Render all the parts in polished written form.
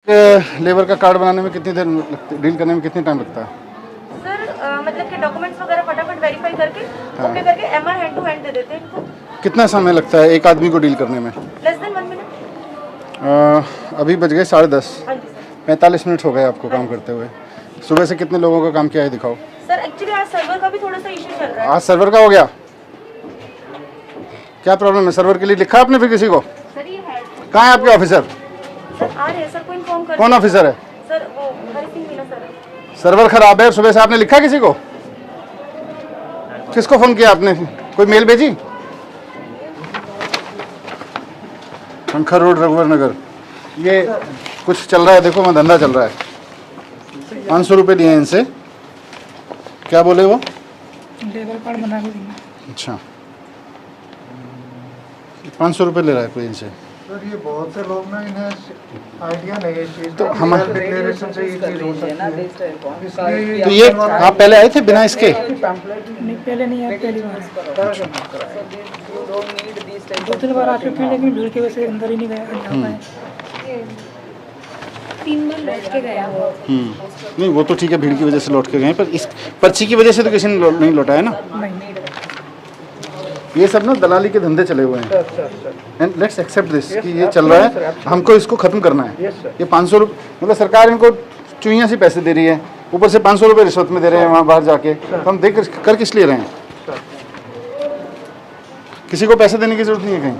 Labour का card बनाने में कितनी देर लगती, डील करने में कितनी टाइम लगता है? सर मतलब कि डॉक्यूमेंट्स वगैरह फटाफट वेरीफाई करके ओके करके एमआर हैंड टू हैंड दे देते हैं इनको। कितना समय लगता है एक आदमी को डील करने में? Less than 1 minute. अभी बज गए 10:30। हाँ जी सर। 45 मिनट हो गए आपको काम करते हुए। सुबह से कितने लोगों का काम किया है दिखाओ। सर एक्चुअली आज सर्वर का भी थोड़ा सा इशू चल रहा है। आज सर्वर का हो गया? क्या प्रॉब्लम है? सर्वर के लिए लिखा आपने फिर किसी को? सर ये है। कहाँ है आपके ऑफिसर? सर आ रहे हैं सर को इन्फॉर्म कर। कौन ऑफिसर है? सर वो हरी सिंह मीना सर। सर्वर खराब है, सुबह से आपने लिखा किसी को? किसको फोन किया आपने? कोई मेल भेजी? खंखर रोड, रघुवर नगर। ये कुछ चल रहा है, देखो मैं धंधा चल रहा है। 500 रुपये लिए इनसे। क्या बोले वो? लेबर कार्ड बना के दिए। अच्छा, 500 रुपये ले रहा है कोई इनसे। सर ये बहुत से लोग ना इन्हें आइडिया नहीं है इस चीज़ तो का। हम डिक्लेरेशन से ये चीज़ हो सकती है। इसलिए तो ये आप पहले आए थे बिना इसके? नहीं पहले नहीं आया, पहली बार 2-3 बार आ चुके हैं, लेकिन भीड़ की वजह से अंदर ही नहीं गया। 3 बार लौट के गया वो। नहीं वो तो ठीक है, भीड़ की वजह से लौट के गए, पर इस पर्ची की वजह से तो किसी ने नहीं लौटा है ना। नहीं ये सब ना दलाली के धंधे चले हुए हैं। एंड लेट्स एक्सेप्ट दिस कि ये चल रहा है, हमको इसको खत्म करना है। ये 500 रुपये मतलब सरकार इनको चुईया से पैसे दे रही है, ऊपर से 500 रुपये रिश्वत में दे रहे हैं वहाँ बाहर जाके। तो हम देख कर किस लिए रहे हैं? किसी को पैसे देने की जरूरत नहीं है कहीं।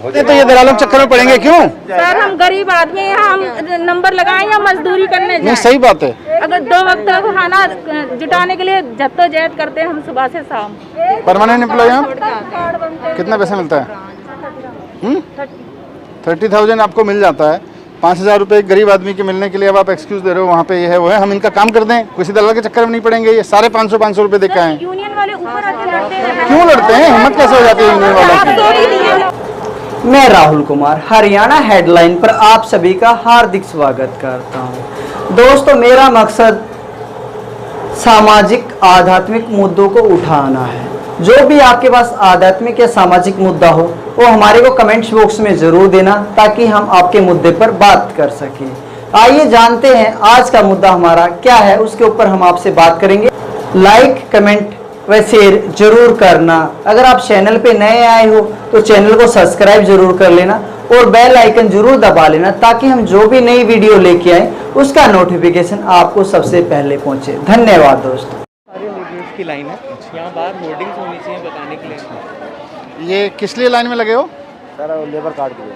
तो ये दलालों के चक्कर में पड़ेंगे क्यों? सर हम गरीब आदमी हैं, हम नंबर लगाएं या मजदूरी करने नहीं सही बात है। अगर 2 वक्त का खाना जुटाने के लिए जद्दोजहद करते हैं हम सुबह से शाम। परमानेंट एम्प्लॉय आप? कितना पैसा मिलता है? 30,000 आपको मिल जाता है। 5,000 रुपये एक गरीब आदमी के मिलने के लिए अब आप एक्सक्यूज दे रहे हो वहाँ पे ये है वो है। हम इनका काम कर दें, किसी दलाल के चक्कर में नहीं पड़ेंगे। ये सारे 500 रुपये देख आए। यूनियन वाले ऊपर आके लड़ते हैं। क्यों लड़ते हैं? हिम्मत कैसे हो जाती है यूनियन वालों की? मैं राहुल कुमार हरियाणा हेडलाइन पर आप सभी का हार्दिक स्वागत करता हूं। दोस्तों मेरा मकसद सामाजिक आध्यात्मिक मुद्दों को उठाना है। जो भी आपके पास आध्यात्मिक या सामाजिक मुद्दा हो वो हमारे को कमेंट्स बॉक्स में जरूर देना, ताकि हम आपके मुद्दे पर बात कर सकें। आइए जानते हैं आज का मुद्दा हमारा क्या है, उसके ऊपर हम आपसे बात करेंगे। लाइक कमेंट व शेयर जरूर करना। अगर आप चैनल पे नए आए हो तो चैनल को सब्सक्राइब जरूर कर लेना और बेल आइकन जरूर दबा लेना, ताकि हम जो भी नई वीडियो लेके आए उसका नोटिफिकेशन आपको सबसे पहले पहुंचे। धन्यवाद दोस्तों। सारी होर्डिंग्स की लाइन है, यहाँ बाहर होर्डिंग्स होनी चाहिए बताने के लिए। ये किस लिए लाइन में लगे हो? सर लेबर कार्ड के लिए।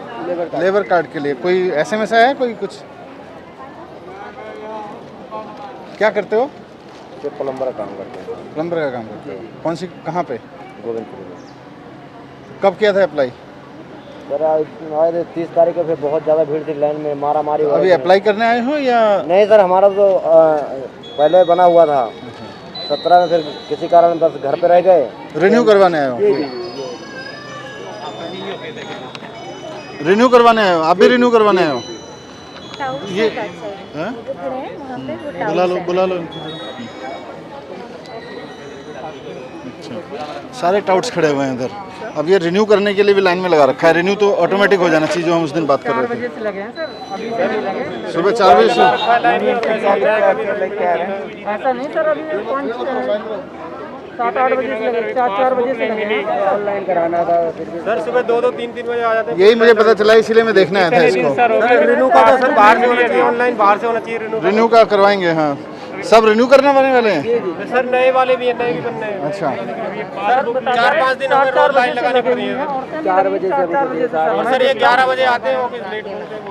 लेबर कार्ड के लिए। कोई SMS आया है? कोई कुछ? क्या करते हो? प्लम्बर का काम करते हैं। प्लम्बर का काम करते हो? कौन सी, कहाँ पे? गोविंदपुर में। कब किया था अप्लाई? सर आए थे 30 तारीख को, फिर बहुत ज़्यादा भीड़ थी लाइन में, मारा मारी। अभी अप्लाई करने आए हो या? नहीं सर, हमारा तो पहले बना हुआ था 17 में, फिर किसी कारण बस घर पे रह गए। रिन्यू करवाने आए हो? रिन्यू करवाने आए हो? आप भी रिन्यू करवाने आए हो? ये हैं? बुला लो इनको। अच्छा, सारे टाउट्स खड़े हुए हैं इधर। अब ये रिन्यू करने के लिए भी लाइन में लगा रखा है। रिन्यू तो ऑटोमेटिक हो जाना चाहिए, जो हम उस दिन बात कर रहे थे। सुबह 4 बजे से ऐसा नहीं सर, अभी 7-8 बजे से लगे, 4 बजे से लगे। ऑनलाइन कराना था सर सुबह 2-2, 3-3 बजे आ जाते हैं। यही मुझे पता चला, इसीलिए मैं देखने आया था इसको। रिन्यू का तो सर बाहर से होना चाहिए, ऑनलाइन बाहर से होना चाहिए। रिन्यू का करवाएंगे? हाँ, सब रिन्यू करने वाले हैं। सर नए वाले भी हैं, नए भी बनने हैं। अच्छा, 4-5 दिन हमें रोज लाइन लगानी पड़ रही है। 4 बजे से। और सर ये 11 बजे आते हैं, ऑफिस लेट होते हैं।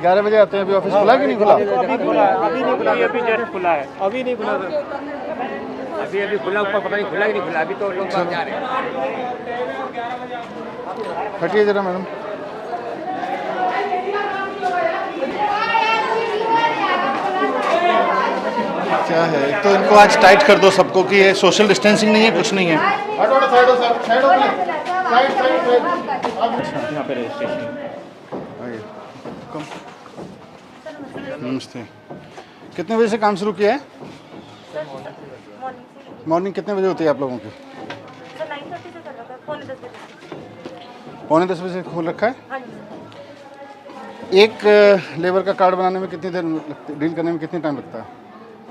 11 बजे आते हैं। अभी ऑफिस खुला कि नहीं खुला? अभी नहीं खुला, अभी जस्ट खुला है। अभी नहीं खुला सर, अभी खुला, ऊपर पता नहीं खुला कि नहीं खुला। अभी तो लोग जा रहे हैं। हटिए जरा मैडम। क्या है, तो इनको आज टाइट कर दो सबको कि ये सोशल डिस्टेंसिंग नहीं है, कुछ नहीं है। यहाँ पे रजिस्ट्रेशन। नमस्ते। कितने बजे से काम शुरू किया है? मॉर्निंग कितने बजे होती है आप लोगों की? सर 9:30 से चल रहा है, पौने 10 बजे। पौने 10 बजे खोल रखा है। हाँ जी। एक लेबर का कार्ड बनाने में कितनी देर लगती, डील करने में कितनी टाइम लगता है?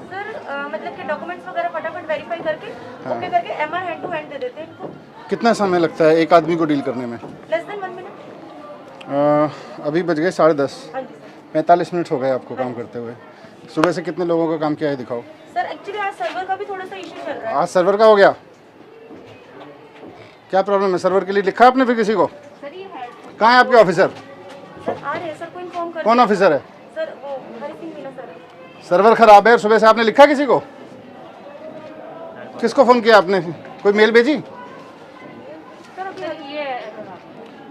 सर मतलब कि डॉक्यूमेंट्स वगैरह फटाफट वेरीफाई करके ओके करके एमआर हैंड टू हैंड दे देते हैं इनको। कितना समय लगता है एक आदमी को डील करने में? Less than 1 minute. अभी बज गए 10:30, हाँ जी सर। 45 मिनट हो गए आपको काम करते हुए। सुबह से कितने लोगों का काम किया है दिखाओ। सर एक्चुअली आज सर्वर का भी थोड़ा सा इशू चल रहा है। आज सर्वर का हो गया, क्या प्रॉब्लम है? सर्वर के लिए लिखा आपने फिर किसी को? सर ये है कहाँ है आपके ऑफिसर? सर आ रहे हैं सर को इन्फॉर्म कर। कौन ऑफिसर है? सर वो हरी सिंह मीना सर। सर्वर खराब है और सुबह से आपने लिखा किसी को? किसको फोन किया आपने? कोई मेल भेजी? सर ये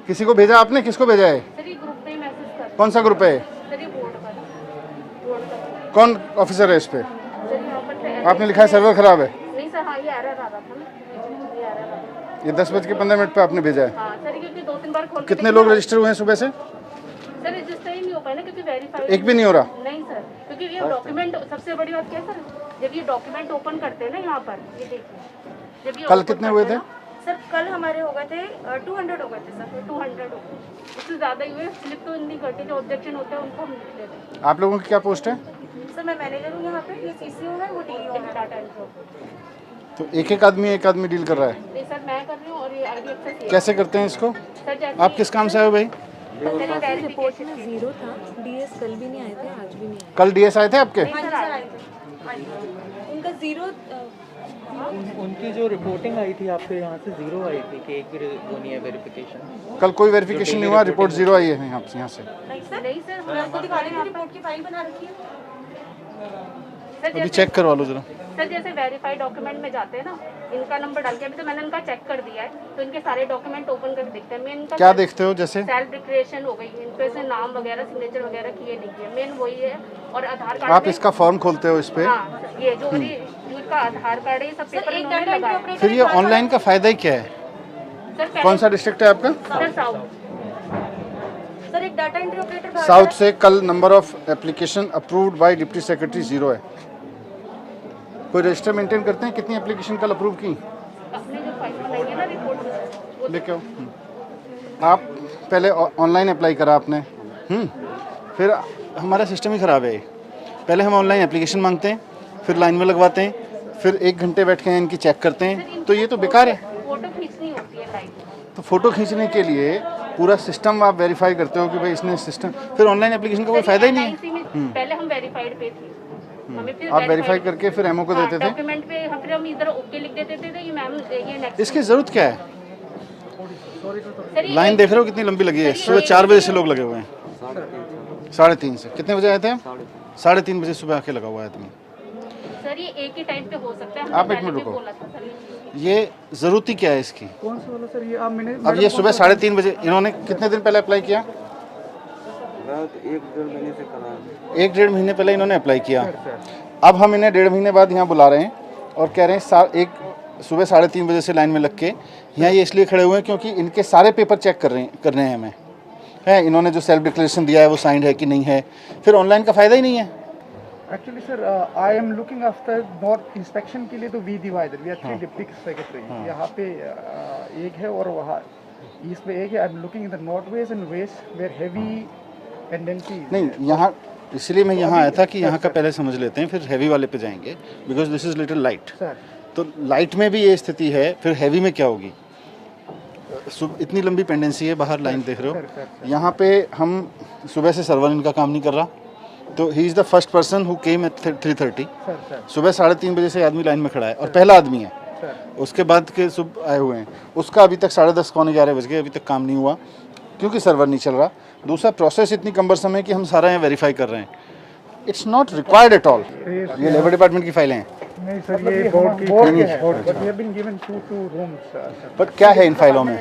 किसी को भेजा आपने? किसको भेजा है? सर ये ग्रुप पे मैसेज कर। कौन सा ग्रुप है? सर ये बोर्ड का कौन ऑफिसर है इस पे? सर यहाँ पर आपने लिखा है सर्वर खराब है। नहीं सर हाँ ये एरर आ रहा था ना, ये एरर आ रहा था। ये 10:15 पे आपने भेजा है। हाँ सर क्योंकि 2-3 बार खोल के कितने लोग रजिस्टर हुए हैं सुबह से? सर रजिस्टर ही नहीं हो पाया ना क्योंकि वेरीफाई एक भी नहीं हो रहा। नहीं सर, क्योंकि ये डॉक्यूमेंट सबसे बड़ी बात क्या है सर, जब ये डॉक्यूमेंट ओपन करते हैं ना यहाँ पर, ये देखिए जब ये कल open कितने करते हुए हैं थे? ना, सर कल हमारे हो गए थे 200 हो गए थे सर, 200 हो गए, इससे ज़्यादा ही हुए। स्लिप तो नहीं करते, जो ऑब्जेक्शन होते हैं उनको हम लिख लेते हैं। आप लोगों की क्या पोस्ट है? सर मैं मैनेजर हूँ यहाँ पे, ये सीसीओ है, वो डीईओ है डाटा एंट्री। तो एक आदमी डील कर रहा है। नहीं सर मैं कर रही हूँ और ये आईडी एक्सेस ये कैसे करते हैं इसको? सर जैसे आप किस काम से आए हो भाई? रिपोर्ट में जीरो था। डीएस कल भी नहीं आए थे, आज भी नहीं आए। कल डीएस आए थे आपके? उनका जीरो उनकी जो रिपोर्टिंग आई थी आपके यहाँ से जीरो आई थी कि एक भी वो नहीं है वेरिफिकेशन। कल कोई वेरिफिकेशन नहीं हुआ, रिपोर्ट जीरो आई है यहाँ से। नहीं सर मैं आपको दिखा रही हूँ, रिपोर्ट की फाइल बना रखी है सर। अभी चेक करवा लो जरा। सर जैसे वेरीफाइड डॉक्यूमेंट में जाते हैं ना, इनका नंबर डाल के, अभी तो मैंने इनका चेक कर दिया है, तो इनके सारे डॉक्यूमेंट ओपन करके देखते हैं। मेन इनका क्या देखते हो? जैसे सेल्फ डिक्लेरेशन हो गई, इन पे से नाम वगैरह सिग्नेचर वगैरह किए नहीं किए, मेन वही है। और आधार कार्ड आप में- इसका फॉर्म खोलते हो इस पे, हाँ ये जो जो इनका आधार कार्ड है, ये सब पेपर इन्होंने लगाया। फिर ये ऑनलाइन का फायदा ही क्या है? सर पहले- कौन सा डिस्ट्रिक्ट है आपका? Sir south. सर एक डाटा एंट्री ऑपरेटर साउथ से कल number of application approved by deputy secretary 0 है। कोई रजिस्टर मेंटेन करते हैं कितनी एप्लीकेशन कल अप्रूव की? अपने जो फाइल बनाई है ना रिपोर्ट में, वो लेके आओ। आप पहले ऑनलाइन अप्लाई करा आपने, फिर हमारा सिस्टम ही ख़राब है। पहले हम ऑनलाइन एप्लीकेशन मांगते हैं, फिर लाइन में लगवाते हैं, फिर 1 घंटे बैठ के इनकी चेक करते हैं, तो ये तो बेकार है। फोटो खींचनी होती है लाइव। तो फोटो खींचने के लिए पूरा सिस्टम आप वेरीफाई करते हो कि भाई इसने सिस्टम, फिर ऑनलाइन एप्लीकेशन का कोई फ़ायदा ही नहीं है। पहले हम वेरीफाइड पे थे, हमें फिर आप वेरीफाई करके फिर एमओ को देते थे। डॉक्यूमेंट पे हम फिर हम इधर ओके लिख देते थे कि मैम ये नेक्स्ट। इसकी ज़रूरत क्या है? सर ये लाइन देख रहे हो कितनी लंबी लगी है। सुबह 4 बजे से लोग लगे हुए हैं। 3:30 से कितने बजे आए थे आप? 3:30 बजे सुबह आके लगा हुआ है आदमी। सर ये एक ही टाइम पे हो सकता है। आप एक मिनट रुको। ये ज़रूरत ही क्या है इसकी? कौन सा वाला सर ये आप मैंने अब ये सुबह 3:30 बजे, इन्होंने कितने दिन पहले अप्लाई किया? 1-1.5 महीने से करा है। 1-1.5 महीने पहले इन्होंने अप्लाई किया। अब हम इन्हें 1.5 महीने बाद यहाँ बुला रहे हैं और कह रहे हैं सुबह 3:30 बजे से लाइन में लग के यहाँ ये इसलिए खड़े हुए हैं क्योंकि इनके सारे पेपर चेक करने हैं हमें। है इन्होंने जो सेल्फ डिक्लेरेशन दिया है वो साइंड है कि नहीं है, फिर ऑनलाइन का फ़ायदा ही नहीं है। Actually sir I am looking after north inspection के लिए तो we divided, we are 3 deputy secretary. यहाँ पे एक है और वहाँ ईस्ट में एक है। I am looking in the north west and west where heavy tendency. नहीं यहाँ इसलिए मैं यहाँ आया था कि यहाँ का पहले समझ लेते हैं, फिर हैवी वाले पे जाएंगे, because this is little light. तो लाइट में भी ये स्थिति है, फिर हैवी में क्या होगी? इतनी लंबी पेंडेंसी है, बाहर लाइन देख रहे हो। यहाँ पे हम सुबह से सर्वर इनका काम नहीं कर रहा, तो he is the first person who came at 3:30। सुबह 3:30 बजे से आदमी लाइन में खड़ा है और पहला आदमी है। उसके बाद के सुबह आए हुए हैं, उसका अभी तक 10:30 पौने 11 बज गए, अभी तक काम नहीं हुआ क्योंकि सर्वर नहीं चल रहा। दूसरा प्रोसेस इतनी कम्बरसम है कि हम सारा यहाँ वेरीफाई कर रहे हैं। It's not required at all. ये लेबर डिपार्टमेंट की फाइलें हैं। नहीं सर ये बोर्ड की है, but we have been given 2 rooms. But क्या है इन फाइलों में?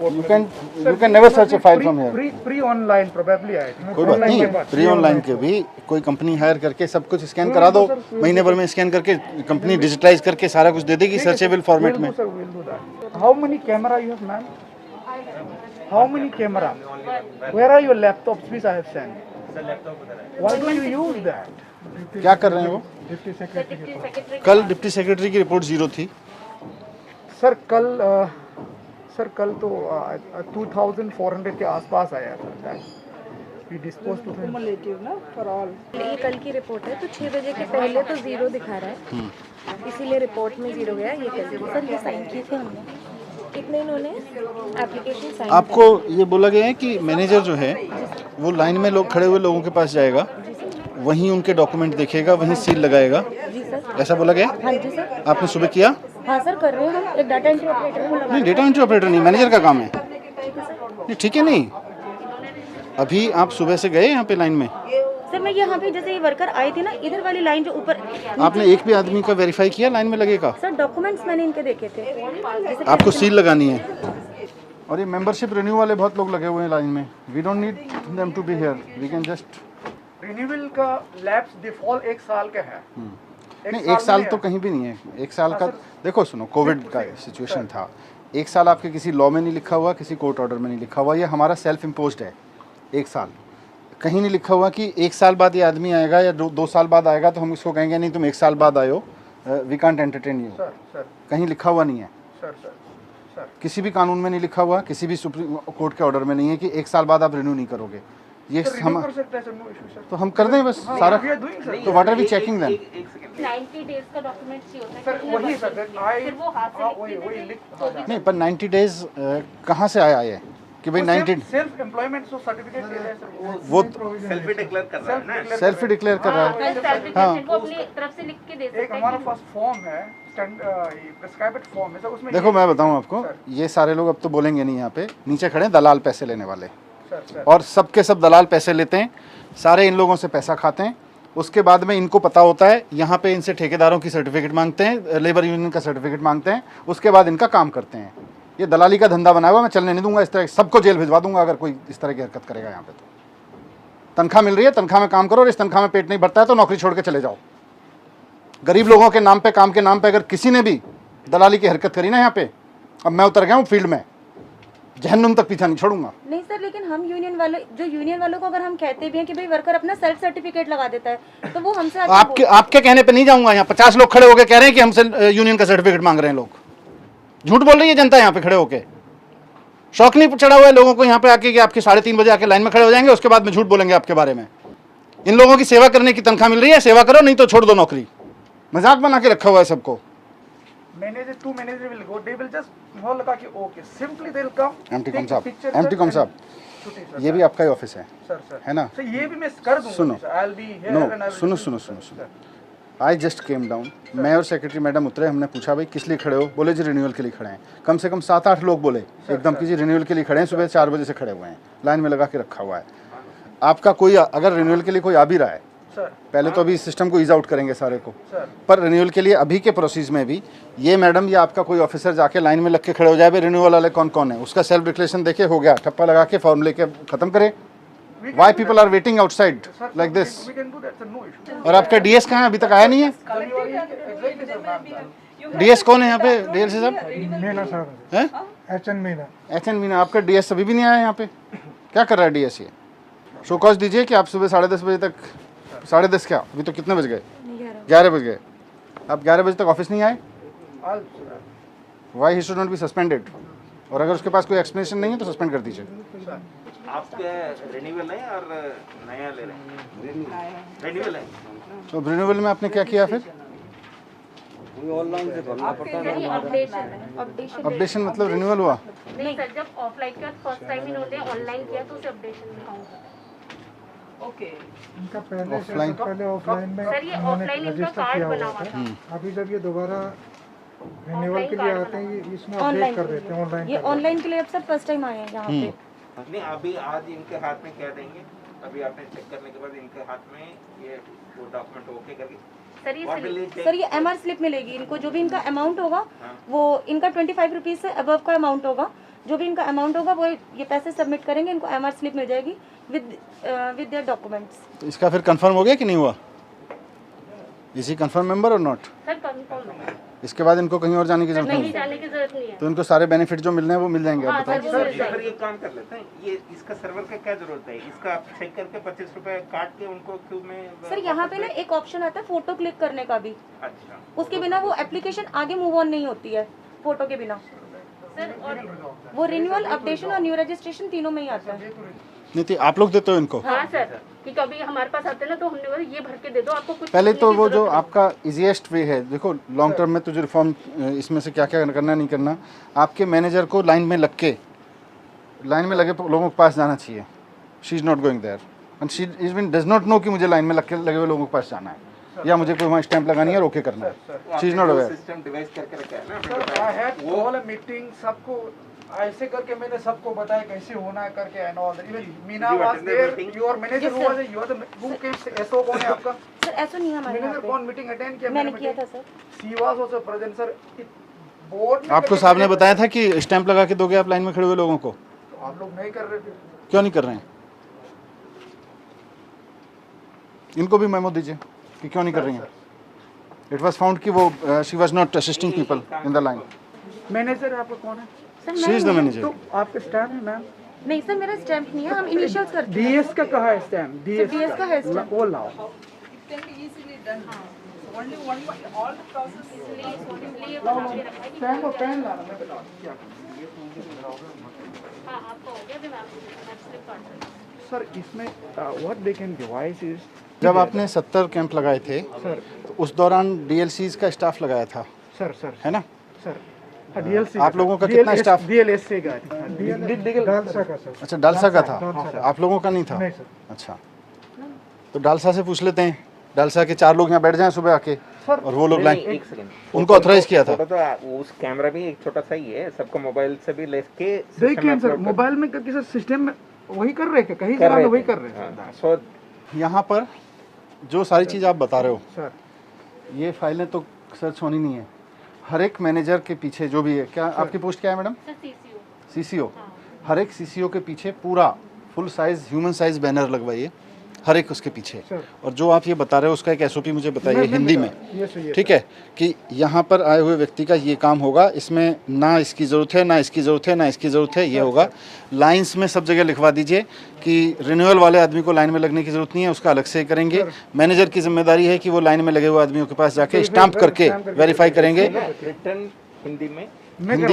You can never search a file from here. Pre online probably I think. कोई बात नहीं, प्री ऑनलाइन के भी कोई कंपनी हायर करके सब कुछ स्कैन करा दो, महीने भर में स्कैन करके कंपनी डिजिटलाइज करके सारा कुछ दे देगी सर्चेबल फॉर्मेट में। How many camera you have ma'am? How many camera? Where are your laptops which I have sent? Why do you use that? क्या कर रहे हैं वो? Deputy secretary. कल डिप्टी सेक्रेटरी की रिपोर्ट 0 थी। सर कल तो 2400 के आसपास आया था। We dispose to them. Cumulative, na, for all. ये कल की रिपोर्ट है तो 6 बजे के पहले तो जीरो दिखा रहा है, इसीलिए रिपोर्ट में जीरो गया। ये कल की सर ये साइन किए थे हमने, कितने इन्होंने एप्लीकेशन साइन आपको ये बोला गया है कि मैनेजर जो है वो लाइन में लोग खड़े हुए लोगों के पास जाएगा, वहीं उनके डॉक्यूमेंट देखेगा, वहीं सील लगाएगा, जी सर। ऐसा बोला गया? हाँ जी सर। आपने सुबह किया? हाँ सर कर रहे हैं हम, एक डाटा एंट्री ऑपरेटर को लगा। नहीं, डेटा एंट्री ऑपरेटर नहीं, मैनेजर का काम है। नहीं ठीक है, नहीं अभी आप सुबह से गए यहाँ पे लाइन में? सर मैं यहाँ पे जैसे ये वर्कर आए थे ना, इधर वाली लाइन जो ऊपर, आपने एक भी आदमी का वेरीफाई किया लाइन में लगेगा? सर डॉक्यूमेंट्स मैंने इनके देखे थे। जैसे आपको सील लगानी है। और ये मेंबरशिप रिन्यू वाले बहुत लोग लगे हुए हैं लाइन में। We don't need them to be here, we can just. Renewal का लैप्स डिफॉल्ट 1 साल का है। नहीं, 1 साल तो कहीं भी नहीं है। 1 साल का देखो, सुनो, कोविड का सिचुएशन था। 1 साल आपके किसी लॉ में नहीं लिखा हुआ, किसी कोर्ट ऑर्डर में नहीं लिखा हुआ, ये हमारा सेल्फ इम्पोज्ड है। 1 साल कहीं नहीं लिखा हुआ कि 1 साल बाद ये आदमी आएगा या 2 साल बाद आएगा तो हम इसको कहेंगे नहीं तुम 1 साल बाद आयो, वी कांट एंटरटेन यू। कहीं लिखा हुआ नहीं है, किसी भी कानून में नहीं लिखा हुआ, किसी भी सुप्रीम कोर्ट के ऑर्डर में नहीं है कि 1 साल बाद आप रिन्यू नहीं करोगे। ये हम तो हम कर दें बस सारा। तो what are we checking then? 90 days का डॉक्यूमेंट चाहिए होता है। सर वही सर, फिर वो हाथ से लिख के नहीं, पर 90 डेज कहाँ से आया ये कि भाई 90? सेल्फ एम्प्लॉयमेंट जो सर्टिफिकेट दे रहे हैं सर, वो सेल्फ डिक्लेयर कर रहा है ना। सेल्फ डिक्लेयर कर रहा है। सर्टिफिकेट वो अपनी तरफ से लिख के दे एक सकते हमारा हैं। पास फॉर्म है, प्रिस्क्राइब्ड फॉर्म है सर, उसमें देखो मैं बताऊं आपको, ये सारे लोग अब तो बोलेंगे नहीं, यहाँ पे नीचे खड़े हैं दलाल पैसे लेने वाले, और सबके सब दलाल पैसे लेते हैं, सारे इन लोगों से पैसा खाते हैं। उसके बाद में इनको पता होता है, यहाँ पे इनसे ठेकेदारों की सर्टिफिकेट मांगते हैं, लेबर यूनियन का सर्टिफिकेट मांगते हैं, उसके बाद इनका काम करते हैं। ये दलाली का धंधा बना हुआ, मैं चलने नहीं दूंगा। इस तरह सबको जेल भिजवा दूंगा अगर कोई इस तरह की हरकत करेगा यहाँ पे। तो तनख्वाह मिल रही है, तनख्वाह में काम करो, और इस तनख्वाह में पेट नहीं भरता है तो नौकरी छोड़ के चले जाओ। गरीब लोगों के नाम पे, काम के नाम पे अगर किसी ने भी दलाली की हरकत करी ना यहाँ पे, अब मैं उतर गया हूँ फील्ड में, जहन्नुम तक पीछा नहीं छोड़ूंगा। नहीं सर, लेकिन हम यूनियन वालों को अगर हम कहते भी हैं कि भाई वर्कर अपना सेल्फ सर्टिफिकेट लगा देता है तो वो हमसे आपके कहने पे नहीं जाऊंगा। यहाँ 50 लोग खड़े होकर कह रहे हैं कि हमसे यूनियन का सर्टिफिकेट मांग रहे हैं लोग। झूठ बोल रही है जनता यहाँ पे खड़े होके। शौक नहीं चढ़ा हुआ है लोगों को यहाँ पे आके कि आपके 3:30 बजे आके लाइन में खड़े हो जाएंगे, उसके बाद में झूठ बोलेंगे आपके बारे में। इन लोगों की सेवा करने की तनख्वाह मिल रही है, सेवा करो, नहीं तो छोड़ दो नौकरी। मजाक बना के रखा हुआ है सबको। two manager will go, they will just मोहर लगा के okay, simply they will come, MT take कॉम साहब, picture, एमटी कॉम साहब, छुट्टी सर। ये भी आपका ही ऑफिस है, सर है ना? सर ये भी मैं कर दूंगा सुनो, sir, I'll be here no, and I will सुनो do सुनो this, सुनो सर। सुनो। आई जस्ट केम डाउन, मैं और सेक्रेटरी मैडम उतरे, हमने पूछा भाई किस लिए खड़े हो? बोले जी रिन्यूअल के लिए खड़े हैं। कम से कम 7-8 लोग बोले एकदम कि जी रिन्यूअल के लिए खड़े हैं, सुबह 4 बजे से खड़े हुए हैं, लाइन में लगा के रखा हुआ है। आपका कोई अगर रिन्यूअल के लिए कोई आ भी रहा है, सर पहले तो अभी सिस्टम को ईज आउट करेंगे सारे को, सर पर रिन्यूअल के लिए अभी के प्रोसेस में भी ये मैडम या आपका कोई ऑफिसर जाके लाइन में लग के खड़े हो जाए, भाई रिन्यूअल वाले कौन कौन है, उसका सेल्फ डिक्लेरेशन देखे हो गया, ठप्पा लगा के फॉर्म लेके खत्म करे। Why people are waiting outside like this? we can do that sir, no issue। और आपका डीएस कहाँ है? अभी तक आया नहीं है। Exactly sir, ma'am। डीएस कौन है यहाँ पे? डीएल साहब मीना सर, हैं? एचएन मीना। एचएन मीना। आपका डीएस अभी भी नहीं आया यहाँ पे, क्या कर रहा है डीएस? ये शो कॉज दीजिए कि आप सुबह 10:30 बजे तक, 10:30 क्या, अभी तो कितने बज गए? 11 बज गए। आप 11 बजे तक ऑफिस नहीं आए? Why he should not be suspended? और अगर उसके पास कोई एक्सप्लेनेशन नहीं है तो सस्पेंड कर दीजिए। आपके रिन्यूअल है और नया ले रहे हैं? रिन्यूअल है। तो रिन्यूअल में आपने क्या किया फिर? ऑनलाइन से भरना पड़ता है। अपडेशन मतलब रिन्यूअल हुआ? नहीं सर, जब ऑफलाइन का फर्स्ट टाइम इन्होंने ऑनलाइन किया तो उसे अपडेशन में काउंट। इनका पहले ऑफलाइन ऑफलाइन में सर ये ऑफलाइन इनका कार्ड बना हुआ था। अभी जब ये दोबारा रिन्यूअल के लिए आते हैं, ये इसमें ऑनलाइन अपडेट कर देते हैं ऑनलाइन। ये ऑनलाइन के लिए अब सब फर्स्ट टाइम आए हैं यहाँ पे। नहीं, अभी आज इनके हाथ में क्या देंगे? अभी आपने चेक करने के बाद इनके हाथ में ये वो डॉक्यूमेंट ओके करके सर ये एमआर स्लिप मिलेगी इनको, जो भी इनका अमाउंट होगा वो इनका 25 रुपीज़ से अबव का अमाउंट होगा, जो भी इनका अमाउंट होगा वो ये पैसे सबमिट करेंगे, इनको एमआर स्लिप मिल जाएगी विद देयर डॉक्यूमेंट्स। तो इसका फिर कंफर्म हो गया कि नहीं हुआ? इज ही कंफर्म मेंबर और नॉट? सर कंफर्म है, इसके बाद इनको कहीं और जाने की जरूरत नहीं नहीं है, जाने की जरूरत नहीं है। तो इनको सारे बेनिफिट जो मिलने हैं वो मिल जाएंगे। आप बताओ। सर, सर ये काम कर लेते हैं, ये इसका सर्वर का क्या जरूरत है? इसका आप चेक करके 25 रुपए काट के उनको क्यों में? सर यहाँ पे ना एक ऑप्शन आता है फोटो क्लिक करने का भी, अच्छा, उसके बिना वो एप्लीकेशन आगे मूव ऑन नहीं होती है फोटो के बिना। सर और वो रिन्यूअल, अपडेशन और न्यू रजिस्ट्रेशन तीनों में ही आता है। नीति आप लोग देते हो इनको? हाँ सर, कि कभी हमारे पास आते हैं ना तो हमने बोला ये भर के दे दो, आपको कुछ पहले पूछने तो की वो जो जरूरत नहीं। आपका इजीएस्ट वे है, देखो लॉन्ग टर्म में तो जो रिफॉर्म इसमें से क्या क्या करना नहीं करना, आपके मैनेजर को लाइन में लग के लाइन में लगे लोगों के पास जाना चाहिए। She is not going there and she even does not know कि मुझे लाइन में लगे हुए लोगों के पास जाना है या मुझे कोई वहाँ स्टैंप लगानी है और ओके करना है। She is not aware. System device करके रखा है ना sir I had call a meeting, सबको ऐसे करके मैंने सबको बताया कैसे होना है करके and all that. Even Meena was there, your manager who was your the who came SO कौन है आपका? सर ऐसा नहीं है हमारे यहाँ मैनेजर पे। कौन मीटिंग अटेंड किया? मैंने किया था sir. She was also present sir. Board आपको साहब ने बताया था कि स्टैंप लगा के दोगे आप लाइन में खड़े हुए लोगों को? तो आप लोग नहीं कर रहे थे। क्यों नहीं कर रहे हैं? इनको भी मेमो दीजिए कि क्यों नहीं कर रही हैं। इट वाज फाउंड कि वो she was not assisting people in the line. Manager आपका कौन है? Sir she is the manager. तो आपका स्टैम्प है मैम? नहीं सर, मेरा स्टैम्प नहीं है, हम इनिशियल्स करते हैं। डीएस का कहाँ है स्टैम्प? DS का है stamp। वो लाओ। स्टैम्प और पेन लाना, मैं बता दूं क्या करना है। सर इसमें what they can device is, जब आपने 70 कैंप लगाए थे सर तो उस दौरान डीएलसीज का स्टाफ लगाया था, सर है ना? सर डीएलसी आप लोगों का कितना स्टाफ? डीएलएससी का डालसा का सर। अच्छा, डालसा का था, आप लोगों का नहीं था? नहीं सर। अच्छा, तो डालसा से पूछ लेते हैं, डालसा के 4 लोग यहाँ बैठ जाएं सुबह आके सर और वो लोग नहीं, लाइन, एक सेकंड, उनको ऑथराइज किया था। फोटो तो उस कैमरा भी एक छोटा सा ही है, सबको मोबाइल से भी लेके देखिए सर, मोबाइल में किसी सिस्टम में वही कर रहे थे, कहीं जगह में वही कर रहे थे सो यहाँ पर जो सारी चीज़ आप बता रहे हो, सर। ये फाइलें तो सर्च होनी नहीं है। हर एक मैनेजर के पीछे जो भी है, क्या आपकी पोस्ट क्या है मैडम? सीसीओ। हर एक सीसीओ के पीछे पूरा full size human size banner लगवाइए, हर एक उसके पीछे। और जो आप ये बता रहे हो उसका एक एसओपी मुझे बताइए हिंदी में, ठीक है? कि यहाँ पर आए हुए व्यक्ति का ये काम होगा, इसमें ना इसकी ज़रूरत है, ना इसकी ज़रूरत है, ना इसकी ज़रूरत है, ये होगा। लाइंस में सब जगह लिखवा दीजिए कि रिन्यूअल वाले आदमी को लाइन में लगने की ज़रूरत नहीं है, उसका अलग से करेंगे। मैनेजर की जिम्मेदारी है कि वो लाइन में लगे हुए आदमियों के पास जाके स्टाम्प करके वेरीफाई करेंगे। रिटर्न हिंदी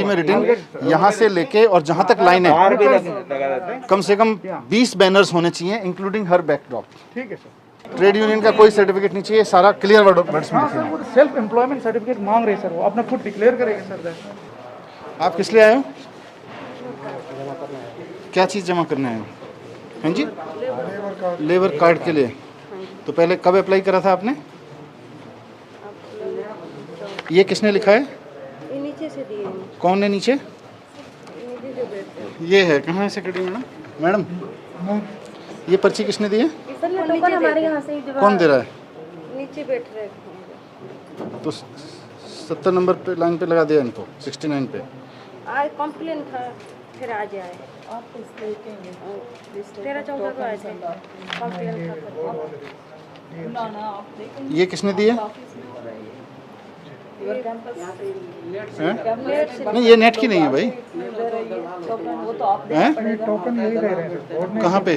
में रिटर्न यहाँ से लेके और जहाँ तक लाइन है बाहर भी लगा देते हैं। कम से कम 20 बैनर्स होने चाहिए, इंक्लूडिंग हर बैकड्रॉप। ठीक है सर। ट्रेड यूनियन का कोई सर्टिफिकेट नहीं चाहिए, सारा क्लियर वर्ड्स में हाँ लिखना सर, है। वो सेल्फ एम्प्लॉयमेंट सर्टिफिकेट मांग रहे हैं सर, वो अपना खुद डिक्लेयर करेंगे सर। आप किस लिए आए हो? क्या चीज़ जमा करने आए हो? हाँ जी, लेबर कार्ड के लिए। तो पहले कब अप्लाई करा था आपने? ये किसने लिखा है? नीचे से दिए हैं, कौन है नीचे? नीचे जो बैठते हैं। ये है, कहाँ है सेक्रेटरी मैडम? मैडम, ये पर्ची किसने दी है? सर ये टोकन हमारे यहाँ से ही दिलवा- कौन दे रहा है? नीचे बैठ रहे हैं। तो 70 नंबर पे लाइन पे लगा दिया इनको, 69 पे। आज कॉम्प्लेन था, फिर आज आए। 13-14 को आए थे, कॉम्प्लेन था। ये किसने दी है? हैं? नहीं, ये नेट की नहीं है भाई। हैं? टोकन यही दे रहे हैं। कहाँ पे?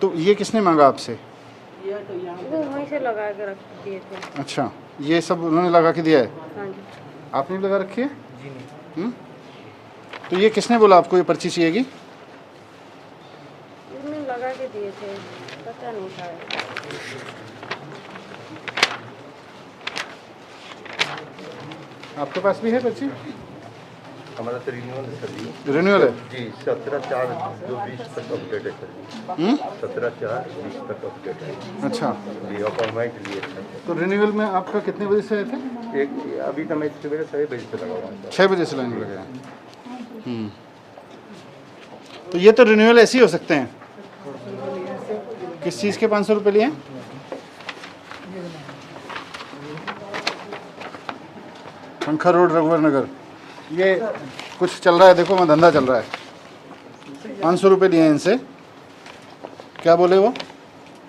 तो ये किसने मांगा आपसे? वो वहीं से लगा के रख दिए थे। अच्छा, ये सब उन्होंने लगा के दिया है, हाँ जी। आपने भी लगा रखी है? जी नहीं। तो ये किसने बोला आपको ये पर्ची चाहिएगी? इसमें लगा के दिए थे, पता नहीं था। आपके पास भी है पर्ची? हमारा तो रिन्यूअल है सर जी। रिन्यूअल है जी 17/4/2020 तक अपडेट है सर जी। 17/4/20 तक अपडेट है। अच्छा, जी अपॉइंटमेंट लिए थे। तो रिन्यूअल में आपका कितने बजे से आए थे? एक अभी तो मैं सुबह 6 बजे से लगा हुआ हूँ सर। 6 बजे से लाइन में लगे हैं। तो ये तो रिन्यूअल ऐसे ही हो सकते हैं। किस चीज़ के 500 रुपये लिए? पंखा रोड, रघुवर नगर। ये कुछ चल रहा है, देखो मैं धंधा चल रहा है। 500 रुपये लिए इनसे, क्या बोले वो?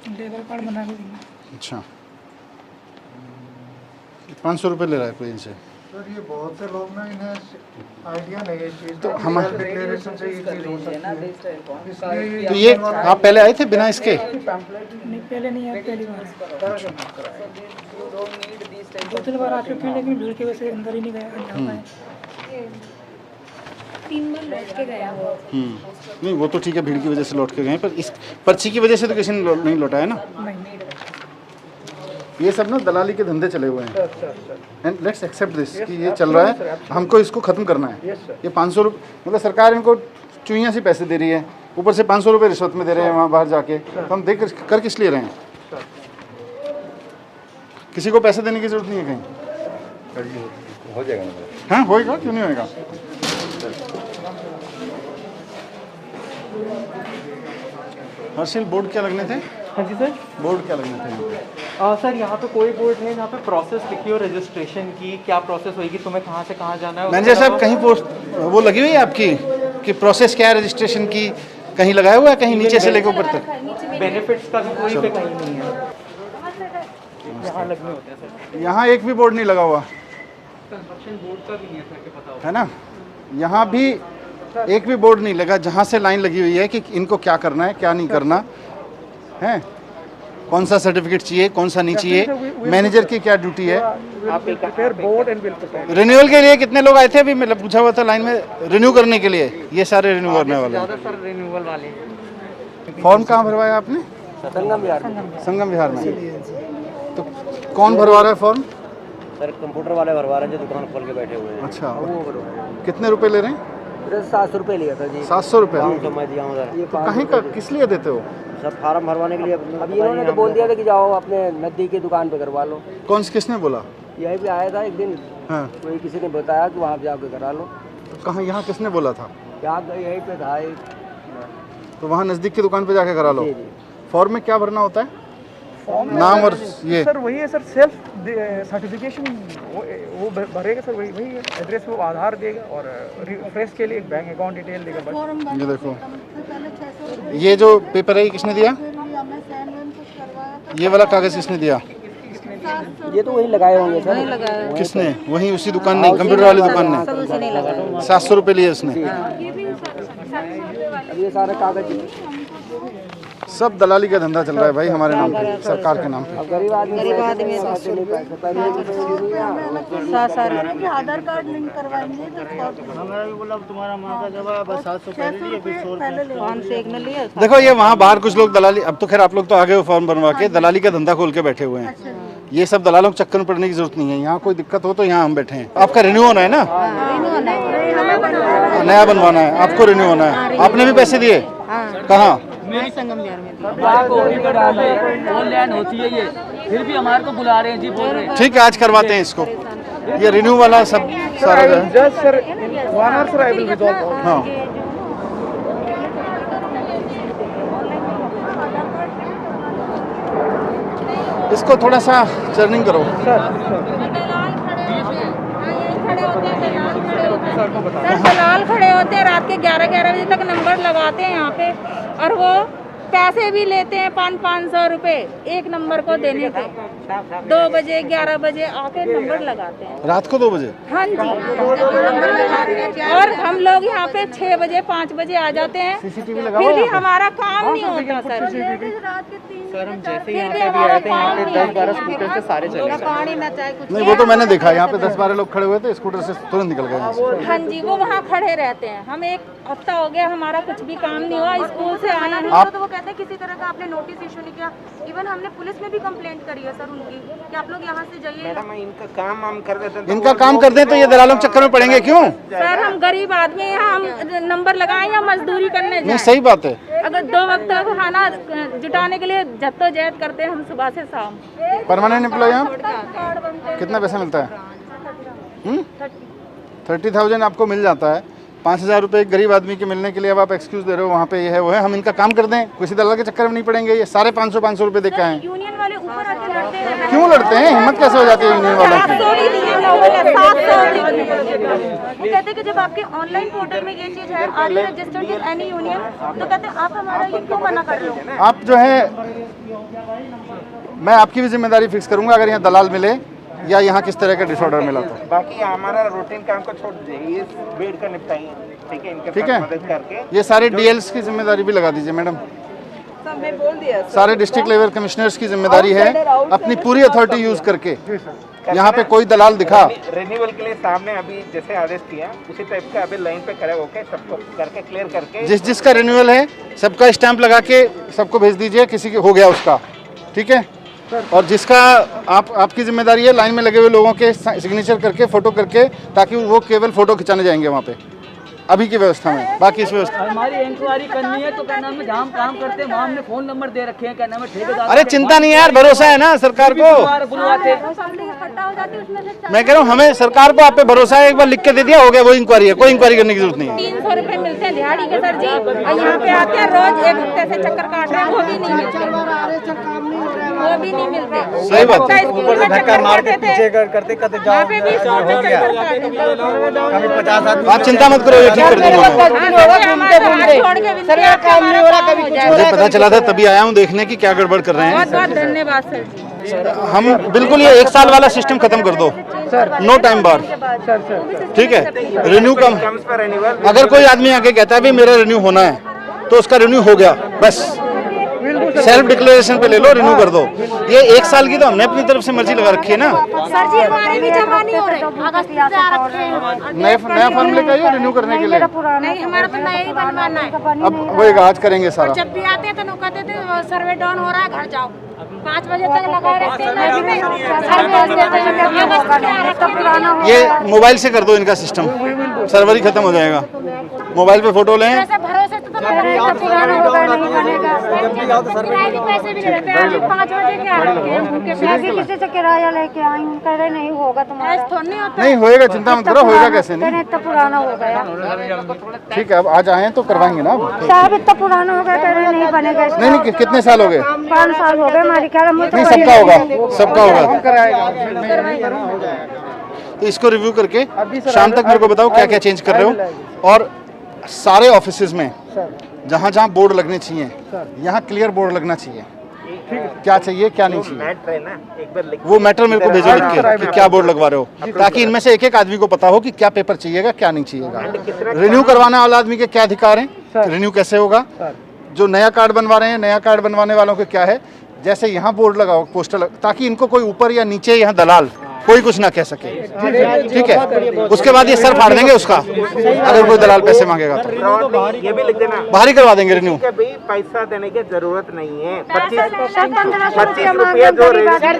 लेबर कार्ड बना के देंगे। अच्छा, 500 रुपये ले रहा है कोई इनसे। सर ये बहुत से लोग ना, इन्हें आइडिया नहीं है इस चीज़ तो का, हम डिक्लेरेशन से ये चीज़ हो सकती है। इसलिए तो ये आप पहले आए थे बिना इसके? नहीं, पहले नहीं है, पहली बार 2-3 बार आ चुके हैं, लेकिन भीड़ की वजह से अंदर ही नहीं गए। 3 बार लौट के गया वो। नहीं वो तो ठीक है, भीड़ की वजह से लौट के गए, पर इस पर्ची की वजह से तो किसी ने नहीं लौटाया ना। ये सब ना दलाली के धंधे चले हुए हैं, एंड लेट्स एक्सेप्ट दिस कि ये चल रहा है, हमको इसको ख़त्म करना है। ये 500 रुपये, मतलब सरकार इनको चुइयाँ सी पैसे दे रही है, ऊपर से 500 रुपये रिश्वत में दे रहे हैं वहाँ बाहर जाके, तो हम देख कर किस लिए रहे हैं? किसी को पैसे देने की जरूरत नहीं है कहीं। हो जाएगा ना। हाँ होएगा, क्यों नहीं होएगा। हर्षिल बोर्ड क्या लगने थे? हाँ जी सर। बोर्ड क्या लगने थे यहाँ पे? सर यहाँ पे कोई बोर्ड नहीं, यहाँ पे प्रोसेस लिखी हो रजिस्ट्रेशन की, क्या प्रोसेस होगी, तुम्हें कहाँ से कहाँ जाना है। मैनेजर साहब कहीं पोस्ट वो लगी हुई है आपकी कि प्रोसेस क्या है रजिस्ट्रेशन की, कहीं लगाया हुआ है कहीं नीचे से लेकर ऊपर तक? बेनिफिट्स का भी कोई पे कहीं नहीं है, यहाँ लगने होते हैं सर। यहाँ एक भी बोर्ड नहीं लगा हुआ कंस्ट्रक्शन बोर्ड का भी नहीं है सर के पता है ना, यहाँ भी एक भी बोर्ड नहीं लगा जहाँ से लाइन लगी हुई है कि इनको क्या करना है क्या नहीं करना है, कौन सा सर्टिफिकेट चाहिए कौन सा नहीं चाहिए, मैनेजर की क्या ड्यूटी है। रिन्यूअल के लिए कितने लोग आए थे अभी, मतलब पूछा हुआ था लाइन में रिन्यू करने के लिए, ये सारे रिन्यू करने वाले हैं। सर रिन्यूअल वाले फॉर्म कहाँ भरवाया आपने? संगम बिहार संगम विहार में। तो कौन भरवा रहा है फॉर्म? सर कंप्यूटर वाले भरवा रहे हैं जो दुकान खोल के बैठे हुए हैं। अच्छा, कितने रुपए ले रहे हैं? 700 रुपये लिया था जी। 700 रुपये? तो मैं दिया हूँ सर। तो कहीं का किस लिए देते हो? सर फार्म भरवाने के लिए। अभी इन्होंने तो बोल दिया था कि जाओ अपने नज़दीक की दुकान पे करवा लो। किसने बोला? यहीं पे आया था एक दिन, हाँ। कोई किसी ने बताया कि वहाँ जाके करा लो। तो कहाँ, यहाँ किसने बोला था? यहाँ यहीं पे था एक। तो वहाँ नज़दीक की दुकान पे जाके करा लो। जी जी। फॉर्म में क्या भरना होता है? नाम और ये सर वही है सर, सेल्फ सर्टिफिकेशन वो भरेगा सर, वही है एड्रेस, वो आधार देगा और रिफ्रेश के लिए एक बैंक अकाउंट डिटेल देगा बस। ये देखो, ये जो पेपर है ये किसने दिया? ये वाला कागज किसने दिया? ये तो वही लगाए होंगे सर। किसने? वहीं उसी दुकान ने, कंप्यूटर वाली दुकान ने 700 रुपये लिए उसने। अब ये सारे कागज सब दलाली का धंधा चल रहा है भाई हमारे नाम पे, सरकार के नाम पे। अब गरीब आदमी आधार कार्ड लिंक करवाएंगे तो हमारा भी बोला तुम्हारा माँ का जवाब बस 700 पहले लिए फिर 100 रुपये। देखो ये वहाँ बाहर कुछ लोग दलाली, अब तो खैर आप लोग तो आ गए हो फॉर्म बनवा के, दलाली का धंधा खोल के बैठे हुए हैं। ये सब दलालों के चक्कर में पड़ने की जरूरत नहीं है। यहाँ कोई दिक्कत हो तो यहाँ हम बैठे हैं। आपका रिन्यू होना है ना? नया बनवाना है आपको, रिन्यू होना है। आपने भी पैसे दिए? कहाँ? संगम बिहार में ऑनलाइन होती है ये, फिर भी हमारे को बुला रहे हैं जी, बोल रहे हैं। ठीक है आज करवाते हैं इसको, ये रिन्यू वाला सब सारा जो है। Just sir 1 hour sir I will resolve. हाँ इसको थोड़ा सा चर्निंग करो। दलाल खड़े होते हैं रात के 11-11 बजे तक, नंबर लगाते हैं यहाँ पे, और वो पैसे भी लेते हैं 500-500 रुपए एक नंबर को देने के। 2 बजे 11 बजे आके नंबर लगाते हैं रात को 2 बजे। हाँ जी, और हम लोग यहाँ पे 6 बजे 5 बजे आ जाते हैं, फिर भी हमारा काम नहीं होता सर। सर हम जैसे ही यहाँ पे भी आए थे, यहाँ पे 10-12 स्कूटर से सारे चले गए। पानी ना चाहे कुछ नहीं वो तो मैंने देखा, यहाँ पे 10-12 लोग खड़े हुए थे, स्कूटर से तुरंत निकल गए। हाँ जी, वो वहाँ खड़े रहते हैं। हम 1 हफ्ता हो गया, हमारा कुछ भी काम नहीं हुआ, स्कूल से आना नहीं हुआ, तो वो कहते हैं किसी तरह का आपने नोटिस इशू नहीं किया। इवन हमने पुलिस में भी कंप्लेंट करी है सर उनकी कि आप लोग यहाँ से जाइए। मैडम इनका काम हम कर देते हैं, इनका काम कर दें तो ये दलालों के चक्कर में पड़ेंगे क्यों? सर हम गरीब आदमी हैं, हम नंबर लगाएं या मजदूरी करने नहीं जाएं। सही बात है। अगर 2 वक्त का खाना जुटाने के लिए जद्दोजहद करते हैं हम सुबह से शाम। परमानेंट एम्प्लॉय यहाँ कितना पैसा मिलता है? 30,000 आपको मिल जाता है। 5,000 रुपये एक गरीब आदमी के मिलने के लिए अब आप एक्सक्यूज दे रहे हो वहाँ पे ये है वो है। हम इनका काम कर दें, किसी दलाल के चक्कर में नहीं पड़ेंगे। ये सारे 500 रुपये देख के आए। यूनियन वाले ऊपर आके लड़ते हैं। क्यों लड़ते हैं? हिम्मत कैसे हो जाती है यूनियन वालों की? 700 ही दिए लोगों ने, 700। वो कहते हैं कि जब आपके ऑनलाइन पोर्टल में ये चीज़ है, are you registered in any union, तो कहते हैं आप हमारा ये क्यों मना कर रहे हो? आप जो है, मैं आपकी भी जिम्मेदारी फिक्स करूंगा अगर यहाँ दलाल मिले या यहाँ किस तरह का डिसऑर्डर मिला तो। बाकी हमारा रूटीन काम को छोड़ दीजिए, ये भीड़ का निपटाइए, ठीक है? इनके ठीक साथ है, मदद करके ये सारे डीएल्स की जिम्मेदारी भी लगा दीजिए मैडम। सारे डिस्ट्रिक्ट लेवल कमिश्नर्स की जिम्मेदारी है अपनी पूरी अथॉरिटी यूज करके यहाँ पे कोई दलाल दिखा, रिन्यूअल के लिए सामने अभी जैसे आदेश किया उसी टाइप का अभी लाइन पे खड़े होके सबको करके क्लियर करके जिसका रिन्यूअल है सबका स्टैंप लगा के सबको भेज दीजिए, किसी के हो गया उसका, ठीक है। और जिसका आपकी जिम्मेदारी है लाइन में लगे हुए लोगों के सिग्नेचर करके फोटो करके, ताकि वो केवल फोटो खिंचाने जाएंगे वहाँ पे अभी की व्यवस्था में, बाकी इस व्यवस्था। हमारी इंक्वायरी करनी है तो क्या नाम है, जहाँ हम काम करते हैं वहाँ हमने फोन नंबर दे रखे हैं, क्या नाम है ठेकेदार। अरे चिंता नहीं है यार, भरोसा है ना सरकार को। बुलवाते मैं कह रहा हूँ हमें सरकार को आप पे भरोसा है, एक बार लिख के दे दिया हो गया, वो इंक्वायरी है, कोई इंक्वायरी करने की जरूरत नहीं है। 300 रुपए मिलते हैं दिहाड़ी के सर जी, और यहाँ पे आते हैं रोज 1 हफ्ते से चक्कर काट रहे हैं, वो भी नहीं मिलते, वो भी नहीं मिलते। सही बात है। ऊपर से धक्का मार के पीछे करते करते यहाँ पे भी 100 रुपए चक्कर काटे। आप चिंता मत करो, ये ठीक कर दूंगा मैं। मुझे पता चला था तभी आया हूँ देखने की क्या गड़बड़ कर रहे हैं। बहुत बहुत धन्यवाद सर जी। हम बिल्कुल ये 1 साल वाला सिस्टम खत्म कर दो, नो टाइम बार, ठीक है। रिन्यू कम, अगर कोई आदमी आके कहता है भी मेरा रिन्यू होना है तो उसका रिन्यू हो गया, बस सेल्फ डिक्लेरेशन पे ले लो, रिन्यू कर दो। ये 1 साल की तो हमने अपनी तरफ से मर्जी लगा रखी है ना। सर जी हमारे भी जमा नहीं हो रहे, अगस्त से आ रखे हैं। नया फॉर्म लेकर आइए रिन्यू करने के लिए। नहीं हमारा तो नया ही बनवाना है। अब वही आज करेंगे सारा। जब भी आते हैं तो कहते थे सर्वे डाउन हो रहा है, घर जाओ। 5 बजे तक लगा रहते हैं। ये मोबाइल से कर दो इनका सिस्टम, सर्वर ही खत्म हो जाएगा। मोबाइल पे फोटो लें, भरोसे तो पुराना होगा, नहीं बनेगा। किराए के पैसे भी नहीं रहते हैं, 5 बजे के आ रखे हैं भूखे प्यासे। किसी से किराया लेके आई हूँ, कह रहे नहीं होगा तुम्हारा, नहीं होता, नहीं होएगा, चिंता मत करो, होएगा कैसे नहीं। इतना पुराना हो गया। ठीक है, अब आज आए हैं तो करवाएंगे ना। साहब इतना पुराना हो गया, कह रहे नहीं बनेगा। नहीं नहीं, कितने साल हो गए? 5 साल हो गए हमारी। क्या नहीं, सबका होगा, सबका होगा। तो इसको रिव्यू करके शाम तक मेरे को बताओ क्या क्या चेंज कर रहे हो। और सारे ऑफिसेज में जहाँ जहाँ बोर्ड लगने चाहिए, यहाँ क्लियर बोर्ड लगना चाहिए, क्या चाहिए क्या नहीं चाहिए। वो मैटर मेरे को भेजो लिख के कि क्या बोर्ड लगवा रहे हो, ताकि इनमें से एक एक आदमी को पता हो कि क्या पेपर चाहिएगा क्या नहीं चाहिएगा। रिन्यू करवाने वाला आदमी के क्या अधिकार हैं, रिन्यू कैसे होगा, जो नया कार्ड बनवा रहे हैं नया कार्ड बनवाने वालों के क्या है। जैसे यहाँ बोर्ड लगाओ, पोस्टर ताकि इनको कोई ऊपर या नीचे यहाँ दलाल कोई कुछ ना कह सके, ठीक है। उसके बाद ये सर फाड़ देंगे उसका, अगर कोई दलाल पैसे मांगेगा तो ये भी लिख देना, बाहर ही करवा देंगे रिन्यू। पैसा देने की जरूरत नहीं है। 25 रुपया जो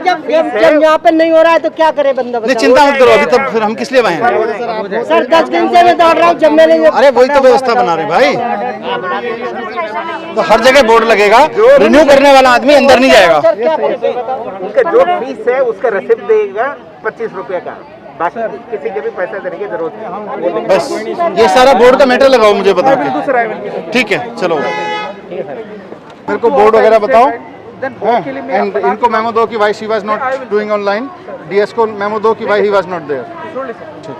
जब यहाँ पे नहीं हो रहा है तो क्या करे बंदा? नहीं चिंता मत करो, अभी तब फिर हम किस लिए आए हैं सर 10 दिन से मैं दौड़ रहा हूँ, जब मैंने अरे वही तो व्यवस्था बना रहे भाई। तो हर जगह बोर्ड लगेगा, रिन्यू करने वाला आदमी अंदर नहीं जाएगा। उनका जो फीस है उसका रसीद देगा 25 रुपया का, बाकी किसी के भी पैसा देने की जरूरत नहीं। बस ये सारा बोर्ड का मैटर लगाओ मुझे बता के, ठीक है। चलो मेरे को बोर्ड वगैरह बताओ, एंड इनको मेमो दो कि why she was not doing online, DS को मेमो दो कि why he was not there. ठीक।